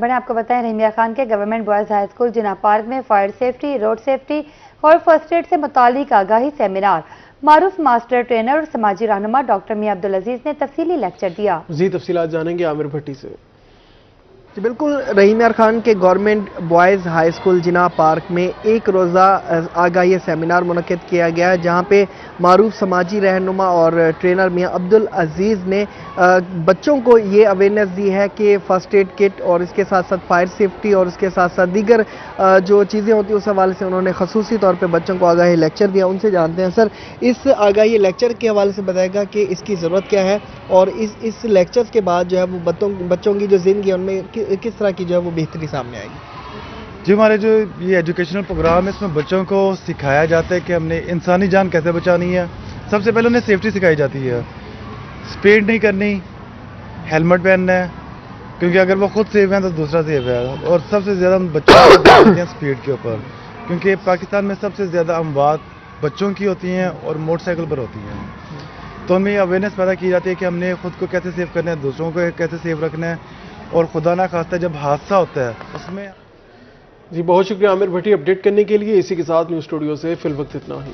بڑے آپ کو بتائیں رحیمیہ خان کے گورنمنٹ بوائز ہائی اسکول جناح پارک میں فائر سیفٹی، روڈ سیفٹی اور فرسٹ ایڈ سے متعلق آگاہی سیمینار معروف ماسٹر ٹرینر اور سماجی رہنما ڈاکٹر میاں عبدالعزیز نے تفصیلی لیکچر دیا۔ مزید تفصیلات جانیں گے عامر بھٹی سے۔ جی بالکل، رحیمیہ خان کے گورنمنٹ بوائز ہائی اسکول جناح پارک میں ایک روزہ آگاہی سیمینار منعقد کیا گیا ہے، جہاں پہ معروف سماجی رہنما اور ٹرینر میاں عبدالعزیز نے بچوں کو یہ اویئرنیس دی ہے کہ فرسٹ ایڈ کٹ اور اس کے ساتھ ساتھ فائر سیفٹی اور اس کے ساتھ ساتھ دیگر جو چیزیں ہوتی ہیں اس حوالے سے انہوں نے خصوصی طور پہ بچوں کو آگاہی لیکچر دیا۔ ان سے جانتے ہیں سر، اس آگاہی لیکچر کے حوالے سے بتائے گا کہ اس کی ضرورت کیا ہے اور اس لیکچر کے بعد جو ہے وہ بچوں کی جو زندگی ہے ان میں کس طرح کی جو ہے وہ بہتری سامنے آئے گی؟ جی، ہمارے جو یہ ایجوکیشنل پروگرام ہے اس میں بچوں کو سکھایا جاتا ہے کہ ہم نے انسانی جان کیسے بچانی ہے۔ سب سے پہلے انہیں سیفٹی سکھائی جاتی ہے، سپیڈ نہیں کرنی، ہیلمٹ پہننا ہے، کیونکہ اگر وہ خود سیف ہیں تو دوسرا سیف ہے۔ اور سب سے زیادہ ہم بچوں کو دیتے ہیں سپیڈ کے اوپر، کیونکہ پاکستان میں سب سے زیادہ اموات بچوں کی ہوتی ہیں اور موٹر سائیکل پر ہوتی ہیں۔ تو ہمیں اویئرنیس پیدا کی جاتی ہے کہ ہم نے خود کو کیسے سیف کرنا ہے، دوسروں کو کیسے سیف رکھنا ہے، اور خدا نہ خواستہ جب حادثہ ہوتا ہے اس میں جی بہت شکریہ عامر بھٹی اپڈیٹ کرنے کے لیے۔ اسی کے ساتھ نیوز اسٹوڈیو سے فی الوقت اتنا ہی۔